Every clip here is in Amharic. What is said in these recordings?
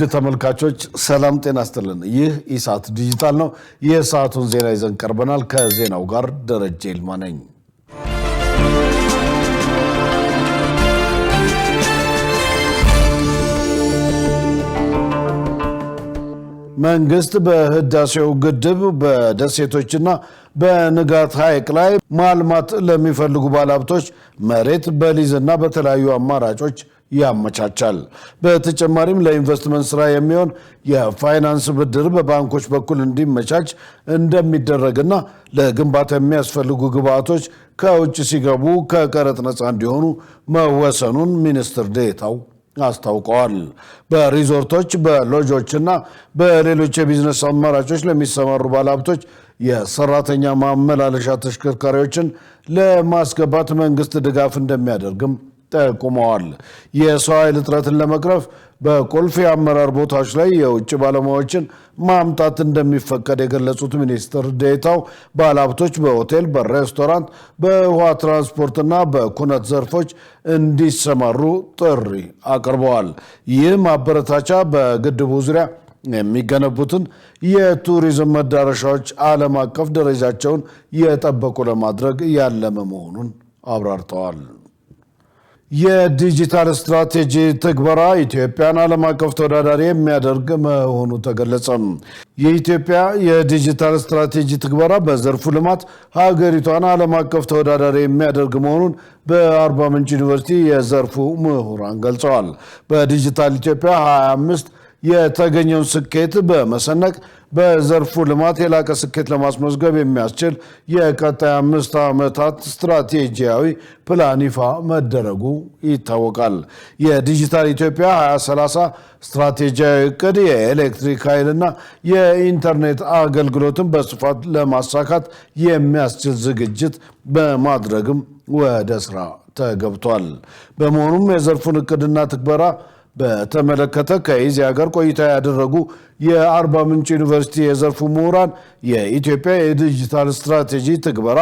ውድ ተመልካቾች ሰላም ጤና ይስጥልን። ይህ ኢሳት ዲጂታል ነው። የሰዓቱን ዜና ይዘን ቀርበናል። ከዜናው ጋር ደረጀ ይልማ ነኝ። መንግስት በህዳሴው ግድብ በደሴቶችና በንጋት ሐይቅ ላይ ማልማት ለሚፈልጉ ባለሀብቶች መሬት በሊዝና በተለያዩ አማራጮች ያመቻቻል። በተጨማሪም ለኢንቨስትመንት ስራ የሚሆን የፋይናንስ ብድር በባንኮች በኩል እንዲመቻች እንደሚደረግና ለግንባታ የሚያስፈልጉ ግብዓቶች ከውጭ ሲገቡ ከቀረጥ ነፃ እንዲሆኑ መወሰኑን ሚኒስትር ዴኤታው አስታውቀዋል። በሪዞርቶች በሎጆችና በሌሎች የቢዝነስ አማራጮች ለሚሰማሩ ባለሀብቶች የሰራተኛ ማመላለሻ ተሽከርካሪዎችን ለማስገባት መንግስት ድጋፍ እንደሚያደርግም ጠቁመዋል። የሰው ኃይል እጥረትን ለመቅረፍ በቁልፍ የአመራር ቦታዎች ላይ የውጭ ባለሙያዎችን ማምጣት እንደሚፈቀድ የገለጹት ሚኒስትር ዴኤታው ባለሀብቶች በሆቴል፣ በሬስቶራንት፣ በውሃ ትራንስፖርትና በኩነት ዘርፎች እንዲሰማሩ ጥሪ አቅርበዋል። ይህ ማበረታቻ በግድቡ ዙሪያ የሚገነቡትን የቱሪዝም መዳረሻዎች ዓለም አቀፍ ደረጃቸውን የጠበቁ ለማድረግ ያለመ መሆኑን አብራርተዋል። የዲጂታል ስትራቴጂ ትግበራ ኢትዮጵያን ዓለም አቀፍ ተወዳዳሪ የሚያደርግ መሆኑ ተገለጸ። የኢትዮጵያ የዲጂታል ስትራቴጂ ትግበራ በዘርፉ ልማት ሀገሪቷን ዓለም አቀፍ ተወዳዳሪ የሚያደርግ መሆኑን በአርባ ምንጭ ዩኒቨርሲቲ የዘርፉ ምሁራን ገልጸዋል። በዲጂታል ኢትዮጵያ 25 የተገኘውን ስኬት በመሰነቅ በዘርፉ ልማት የላቀ ስኬት ለማስመዝገብ የሚያስችል የቀጣይ 5 ዓመታት ስትራቴጂያዊ ፕላን ይፋ መደረጉ ይታወቃል። የዲጂታል ኢትዮጵያ 2030 ስትራቴጂያዊ እቅድ የኤሌክትሪክ ኃይልና የኢንተርኔት አገልግሎትን በስፋት ለማሳካት የሚያስችል ዝግጅት በማድረግም ወደ ስራ ተገብቷል። በመሆኑም የዘርፉን እቅድና ትግበራ በተመለከተ ከኢዜአ ጋር ቆይታ ያደረጉ የአርባ ምንጭ ዩኒቨርሲቲ የዘርፉ ምሁራን የኢትዮጵያ የዲጂታል ስትራቴጂ ትግበራ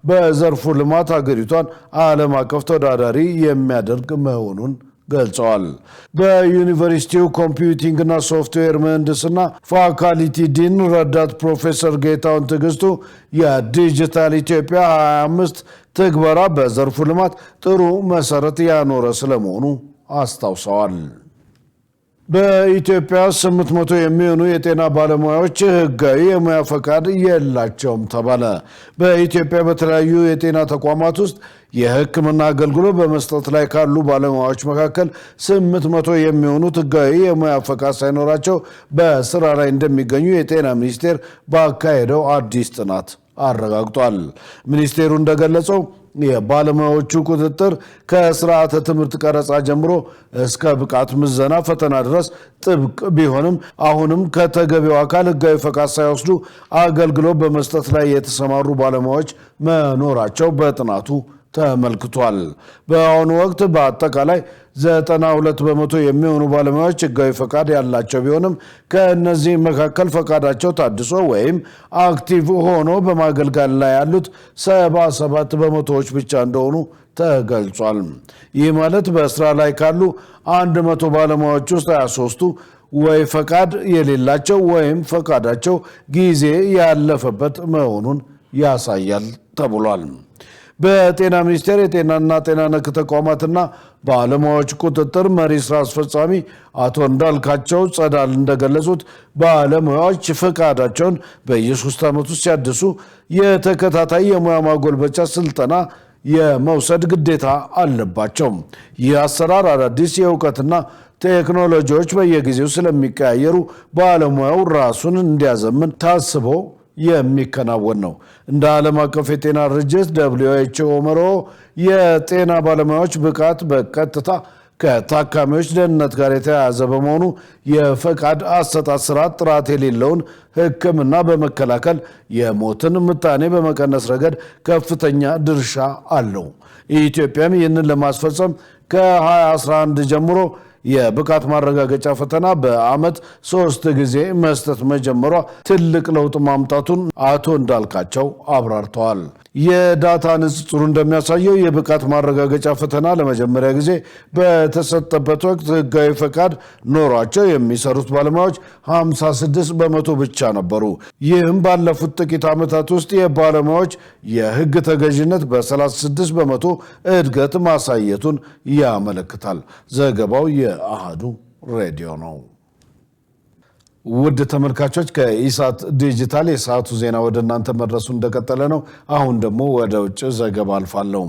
በዘርፉ ልማት ሀገሪቷን ዓለም አቀፍ ተወዳዳሪ የሚያደርግ መሆኑን ገልጸዋል። በዩኒቨርሲቲው ኮምፒውቲንግና ሶፍትዌር ምህንድስና ፋካልቲ ዲን ረዳት ፕሮፌሰር ጌታውን ትዕግስቱ የዲጂታል ኢትዮጵያ 25 ትግበራ በዘርፉ ልማት ጥሩ መሰረት ያኖረ ስለመሆኑ አስታውሰዋል። በኢትዮጵያ 800 የሚሆኑ የጤና ባለሙያዎች ህጋዊ የሙያ ፈቃድ የላቸውም ተባለ። በኢትዮጵያ በተለያዩ የጤና ተቋማት ውስጥ የሕክምና አገልግሎት በመስጠት ላይ ካሉ ባለሙያዎች መካከል 800 የሚሆኑት ህጋዊ የሙያ ፈቃድ ሳይኖራቸው በስራ ላይ እንደሚገኙ የጤና ሚኒስቴር ባካሄደው አዲስ ጥናት አረጋግጧል። ሚኒስቴሩ እንደገለጸው የባለሙያዎቹ ቁጥጥር ከስርዓተ ትምህርት ቀረጻ ጀምሮ እስከ ብቃት ምዘና ፈተና ድረስ ጥብቅ ቢሆንም አሁንም ከተገቢው አካል ህጋዊ ፈቃድ ሳይወስዱ አገልግሎት በመስጠት ላይ የተሰማሩ ባለሙያዎች መኖራቸው በጥናቱ ተመልክቷል። በአሁኑ ወቅት በአጠቃላይ 92 በመቶ የሚሆኑ ባለሙያዎች ህጋዊ ፈቃድ ያላቸው ቢሆንም ከእነዚህ መካከል ፈቃዳቸው ታድሶ ወይም አክቲቭ ሆኖ በማገልገል ላይ ያሉት 77 በመቶዎች ብቻ እንደሆኑ ተገልጿል። ይህ ማለት በስራ ላይ ካሉ 100 ባለሙያዎች ውስጥ 23ቱ ወይ ፈቃድ የሌላቸው ወይም ፈቃዳቸው ጊዜ ያለፈበት መሆኑን ያሳያል ተብሏል። በጤና ሚኒስቴር የጤናና ጤና ነክ ተቋማትና ባለሙያዎች ቁጥጥር መሪ ስራ አስፈጻሚ አቶ እንዳልካቸው ጸዳል እንደገለጹት ባለሙያዎች ፈቃዳቸውን በየ3 ዓመቱ ሲያድሱ የተከታታይ የሙያ ማጎልበቻ ስልጠና የመውሰድ ግዴታ አለባቸው። ይህ አሰራር አዳዲስ የእውቀትና ቴክኖሎጂዎች በየጊዜው ስለሚቀያየሩ ባለሙያው ራሱን እንዲያዘምን ታስቦ የሚከናወን ነው። እንደ ዓለም አቀፍ የጤና ድርጅት WHO መርሆ የጤና ባለሙያዎች ብቃት በቀጥታ ከታካሚዎች ደህንነት ጋር የተያያዘ በመሆኑ የፈቃድ አሰጣጥ ስርዓት ጥራት የሌለውን ሕክምና በመከላከል የሞትን ምጣኔ በመቀነስ ረገድ ከፍተኛ ድርሻ አለው። ኢትዮጵያም ይህንን ለማስፈጸም ከ2011 ጀምሮ የብቃት ማረጋገጫ ፈተና በአመት 3 ጊዜ መስጠት መጀመሯ ትልቅ ለውጥ ማምጣቱን አቶ እንዳልካቸው አብራርተዋል። የዳታ ንጽጽሩ እንደሚያሳየው የብቃት ማረጋገጫ ፈተና ለመጀመሪያ ጊዜ በተሰጠበት ወቅት ህጋዊ ፈቃድ ኖሯቸው የሚሰሩት ባለሙያዎች 56 በመቶ ብቻ ነበሩ። ይህም ባለፉት ጥቂት ዓመታት ውስጥ የባለሙያዎች የህግ ተገዥነት በ36 በመቶ እድገት ማሳየቱን ያመለክታል። ዘገባው የአሃዱ ሬዲዮ ነው። ውድ ተመልካቾች ከኢሳት ዲጂታል የሰዓቱ ዜና ወደ እናንተ መድረሱ እንደቀጠለ ነው። አሁን ደግሞ ወደ ውጭ ዘገባ አልፋለሁ።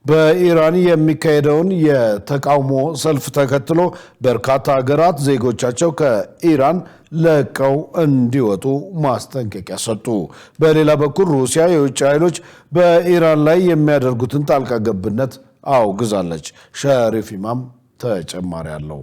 በኢራን የሚካሄደውን የተቃውሞ ሰልፍ ተከትሎ በርካታ ሀገራት ዜጎቻቸው ከኢራን ለቀው እንዲወጡ ማስጠንቀቂያ ሰጡ። በሌላ በኩል ሩሲያ የውጭ ኃይሎች በኢራን ላይ የሚያደርጉትን ጣልቃ ገብነት አውግዛለች። ሸሪፍ ኢማም ተጨማሪ አለው።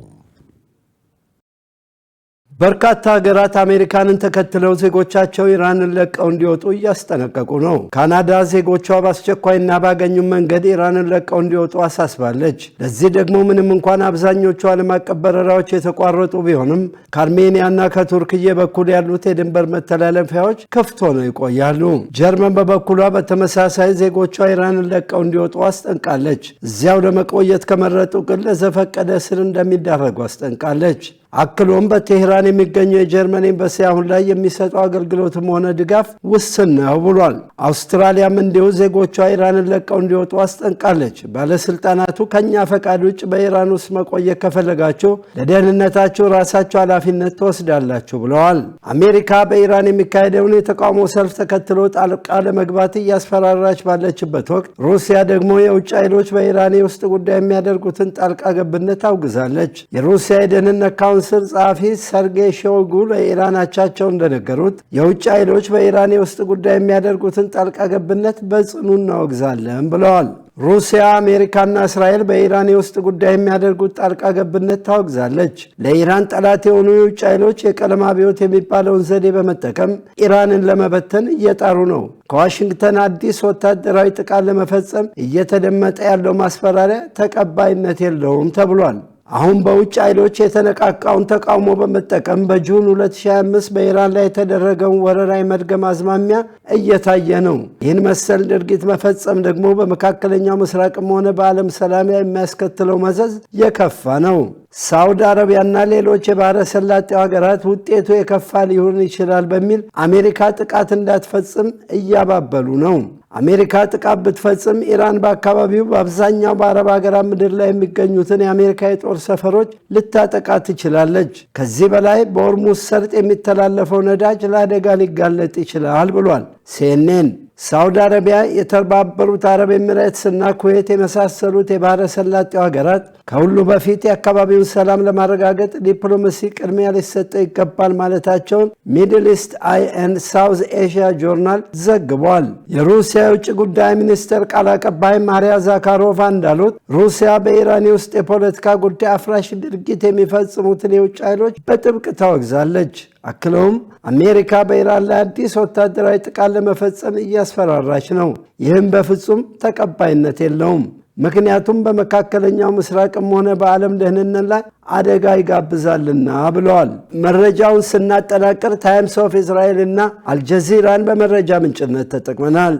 በርካታ ሀገራት አሜሪካንን ተከትለው ዜጎቻቸው ኢራንን ለቀው እንዲወጡ እያስጠነቀቁ ነው። ካናዳ ዜጎቿ በአስቸኳይና ባገኙ መንገድ ኢራንን ለቀው እንዲወጡ አሳስባለች። ለዚህ ደግሞ ምንም እንኳን አብዛኞቹ ዓለም አቀፍ በረራዎች የተቋረጡ ቢሆንም ከአርሜኒያና ከቱርክዬ በኩል ያሉት የድንበር መተላለፊያዎች ክፍት ሆነው ይቆያሉ። ጀርመን በበኩሏ በተመሳሳይ ዜጎቿ ኢራንን ለቀው እንዲወጡ አስጠንቃለች። እዚያው ለመቆየት ከመረጡ ግን ለዘፈቀደ እስር እንደሚዳረጉ አስጠንቃለች። አክሎም በቴህራን የሚገኘው የጀርመን ኤምባሲ አሁን ላይ የሚሰጠው አገልግሎትም ሆነ ድጋፍ ውስን ነው ብሏል። አውስትራሊያም እንዲሁ ዜጎቿ ኢራንን ለቀው እንዲወጡ አስጠንቃለች። ባለስልጣናቱ ከኛ ፈቃድ ውጭ በኢራን ውስጥ መቆየት ከፈለጋችሁ ለደህንነታችሁ ራሳችሁ ኃላፊነት ትወስዳላችሁ ብለዋል። አሜሪካ በኢራን የሚካሄደውን የተቃውሞ ሰልፍ ተከትሎ ጣልቃ ለመግባት እያስፈራራች ባለችበት ወቅት ሩሲያ ደግሞ የውጭ ኃይሎች በኢራን የውስጥ ጉዳይ የሚያደርጉትን ጣልቃ ገብነት አውግዛለች። የሩሲያ የደህንነት ካውንስል ጸሐፊ ሰርጌይ ሾይጉ ለኢራን አቻቸው እንደነገሩት የውጭ ኃይሎች በኢራን የውስጥ ጉዳይ የሚያደርጉትን ጣልቃ ገብነት በጽኑ እናወግዛለን ብለዋል። ሩሲያ፣ አሜሪካና እስራኤል በኢራን የውስጥ ጉዳይ የሚያደርጉት ጣልቃ ገብነት ታወግዛለች። ለኢራን ጠላት የሆኑ የውጭ ኃይሎች የቀለም አብዮት የሚባለውን ዘዴ በመጠቀም ኢራንን ለመበተን እየጣሩ ነው። ከዋሽንግተን አዲስ ወታደራዊ ጥቃት ለመፈጸም እየተደመጠ ያለው ማስፈራሪያ ተቀባይነት የለውም ተብሏል። አሁን በውጭ ኃይሎች የተነቃቃውን ተቃውሞ በመጠቀም በጁን 2025 በኢራን ላይ የተደረገውን ወረራ መድገም አዝማሚያ እየታየ ነው። ይህን መሰል ድርጊት መፈጸም ደግሞ በመካከለኛው ምስራቅም ሆነ በዓለም ሰላም የሚያስከትለው መዘዝ የከፋ ነው። ሳውዲ አረቢያና ሌሎች የባህረ ሰላጤው ሀገራት ውጤቱ የከፋ ሊሆን ይችላል በሚል አሜሪካ ጥቃት እንዳትፈጽም እያባበሉ ነው። አሜሪካ ጥቃት ብትፈጽም ኢራን በአካባቢው በአብዛኛው በአረብ ሀገራት ምድር ላይ የሚገኙትን የአሜሪካ የጦር ሰፈሮች ልታጠቃ ትችላለች። ከዚህ በላይ በሆርሙዝ ሰርጥ የሚተላለፈው ነዳጅ ለአደጋ ሊጋለጥ ይችላል ብሏል ሲኤንኤን። ሳውዲ አረቢያ፣ የተባበሩት አረብ ኤሚሬትስ እና ኩዌት የመሳሰሉት የባህረ ሰላጤው ሀገራት ከሁሉ በፊት የአካባቢውን ሰላም ለማረጋገጥ ዲፕሎማሲ ቅድሚያ ሊሰጠው ይገባል ማለታቸውን ሚድል ኢስት አይ ኤንድ ሳውዝ ኤሽያ ጆርናል ዘግቧል። የሩሲያ የውጭ ጉዳይ ሚኒስቴር ቃል አቀባይ ማሪያ ዛካሮቫ እንዳሉት ሩሲያ በኢራን ውስጥ የፖለቲካ ጉዳይ አፍራሽ ድርጊት የሚፈጽሙትን የውጭ ኃይሎች በጥብቅ ታወግዛለች። አክለውም አሜሪካ በኢራን ላይ አዲስ ወታደራዊ ጥቃት ለመፈጸም እያስፈራራች ነው። ይህም በፍጹም ተቀባይነት የለውም። ምክንያቱም በመካከለኛው ምስራቅም ሆነ በዓለም ደህንነት ላይ አደጋ ይጋብዛልና ብለዋል። መረጃውን ስናጠናቅር ታይምስ ኦፍ እስራኤል እና አልጀዚራን በመረጃ ምንጭነት ተጠቅመናል።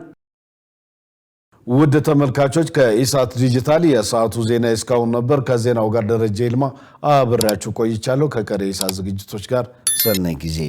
ውድ ተመልካቾች ከኢሳት ዲጂታል የሰዓቱ ዜና እስካሁን ነበር። ከዜናው ጋር ደረጀ ይልማ አብሬያችሁ ቆይቻለሁ። ከቀሪ ኢሳት ዝግጅቶች ጋር ሰናይ ጊዜ